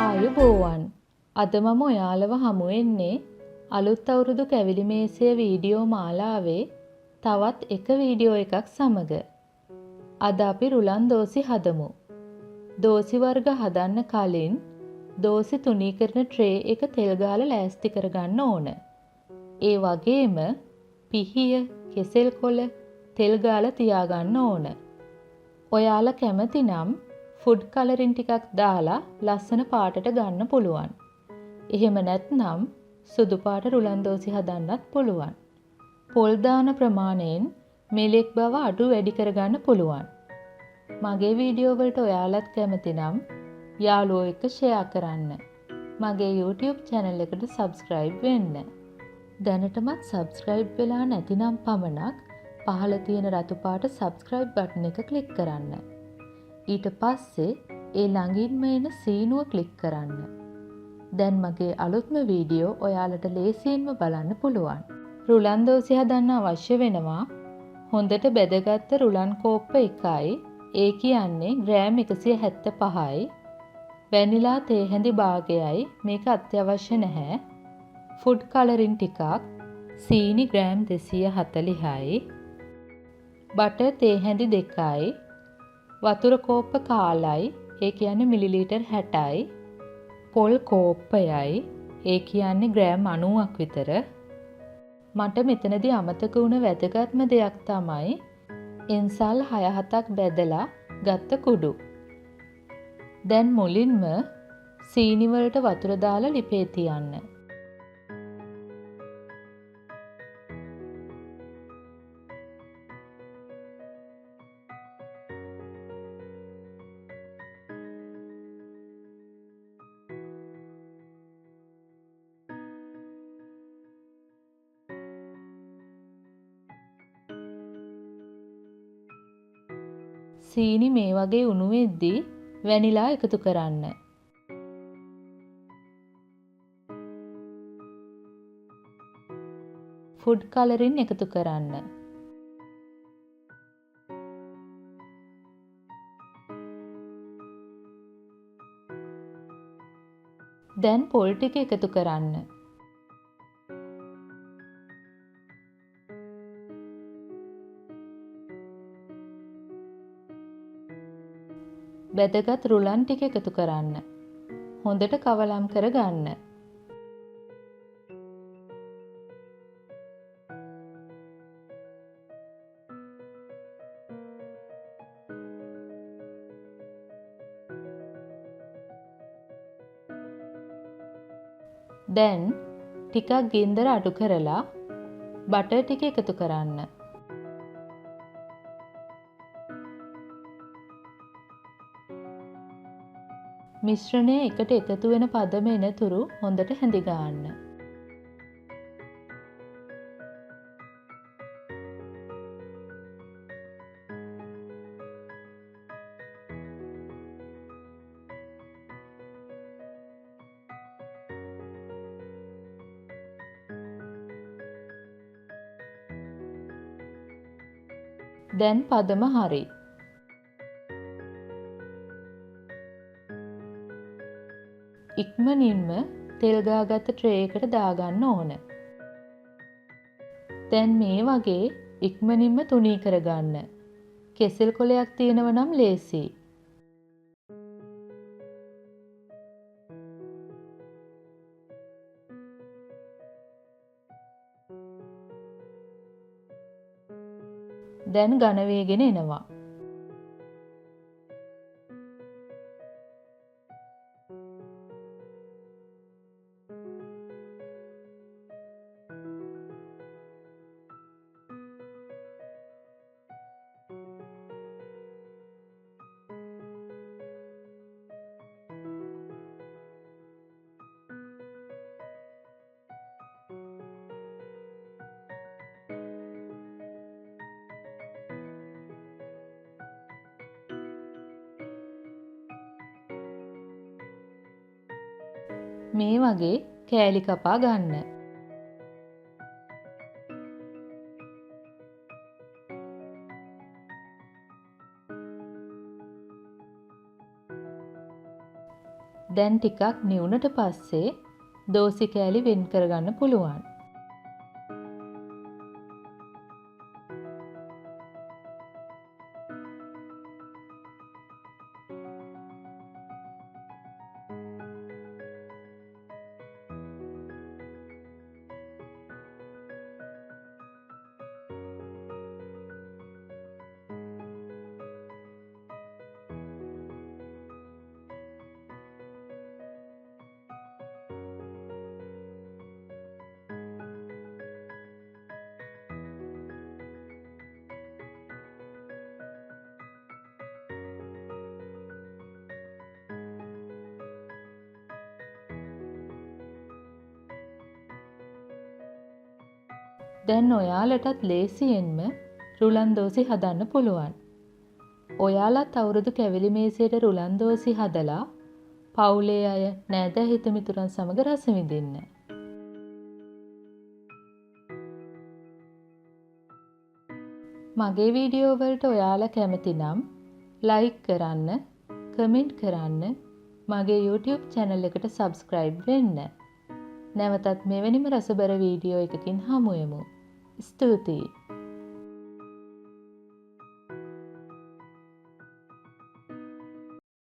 ආයුබෝවන්. අද මම ඔයාලව හමු වෙන්නේ අලුත් අවුරුදු කැවිලි මේසය වීඩියෝ මාලාවේ තවත් එක වීඩියෝ එකක් සමග. අද අපි රුලන් දෝසි හදමු. දෝසි වර්ග හදන්න කලින් දෝසි තුනී කරන ට්‍රේ එක තෙල් ගාලා ලෑස්ති කරගන්න ඕන. ඒ වගේම පිහිය, කෙසෙල් කොළ තෙල් ගාලා තියාගන්න ඕන. ඔයාලා කැමති නම් ෆුඩ් කලරින් ටිකක් දාලා ලස්සන පාටට ගන්න පුළුවන්. එහෙම නැත්නම් සුදු පාට රුලන් දෝසි හදන්නත් පුළුවන්. පොල් දාන ප්‍රමාණයෙන් මෙලෙක් බව අඩු වැඩි කරගන්න පුළුවන්. මගේ වීඩියෝ වලට ඔයාලත් කැමති නම් යාළුවෝ එක්ක ෂෙයා කරන්න. මගේ YouTube channel එකට subscribe වෙන්න. දැනටමත් subscribe වෙලා නැතිනම් පමණක් පහළ තියෙන රතු පාට subscribe button එක click කරන්න. ඊට පස්සේ ඒ ළඟින්ම එන සීනුව ක්ලික් කරන්න. දැන් මගේ අලුත්ම වීඩියෝ ඔයාලට ලේසියෙන්ම බලන්න පුළුවන්. රුලන් දෝසි හදන්න අවශ්‍ය වෙනවා හොඳට බෙදගත්ත රුලන් කෝප්ප එකයි, ඒ කියන්නේ ග්‍රෑම් 175යි, වැනිලා තේ හැඳි භාගයයි, මේක අත්‍යවශ්‍ය නැහැ. ෆුඩ් කලරින් ටිකක්, සීනි ග්‍රෑම් 240යි, බටර් තේ හැඳි 2යි, වතුර කෝප්ප කාලයි, ඒ කියන්නේ මිලිලීටර් 60යි, පොල් කෝප්පයයි, ඒ කියන්නේ ග්‍රෑම් 90ක් විතර. මට මෙතනදී අමතක වුණ වැදගත්ම දෙයක් තමයි එන්සල් 6-7ක් බෙදලා ගත්ත කුඩු. දැන් මුලින්ම සීනි වලට වතුර දාලා ලිපේ තියන්න. සීනි මේ වගේ උණු වෙද්දී වැනිලා එකතු කරන්න. ෆුඩ් කලරින් එකතු කරන්න. දැන් පොල් ටික එකතු කරන්න. බෙදගත් රුලන් ටික එකතු කරන්න. හොඳට කවලම් කරගන්න. දැන් ටිකක් ගින්දර අඩු කරලා බටර් ටික එකතු කරන්න. මිශ්‍රණය එකට එකතු වෙන පදම එනතුරු හොඳට හැඳි ගන්න. දැන් පදම හරි. ඉක්මනින්ම තෙල් ගාගත්ත ට්‍රේ එකට දාගන්න ඕන. දැන් මේ වගේ ඉක්මනින්ම තුනී කරගන්න. කෙසෙල් කොලයක් තියෙනව නම් ලේසි. දැන් ඝන වේගෙන එනවා. මේ වගේ කෑලි කපා ගන්න. දැන් ටිකක් නිවුනට පස්සේ දෝසි කෑලි වෙන් කරගන්න පුළුවන්. දැන් ඔයාලටත් ලේසියෙන්ම රුලන් දෝසි හදන්න පුළුවන්. ඔයාලත් අවුරුදු කැවිලි මේසයට රුලන් දෝසි හදලා පවුලේ අය නෑදෑ හිතමිතුරන් සමග රස විඳින්න. මගේ වීඩියෝ වලට ඔයාලා කැමති නම් ලයික් කරන්න, කමෙන්ට් කරන්න, මගේ YouTube channel එකට subscribe වෙන්න. නැවතත් මෙවැනිම රසබර වීඩියෝ එකකින් හමු වෙමු. ස්තුතියි.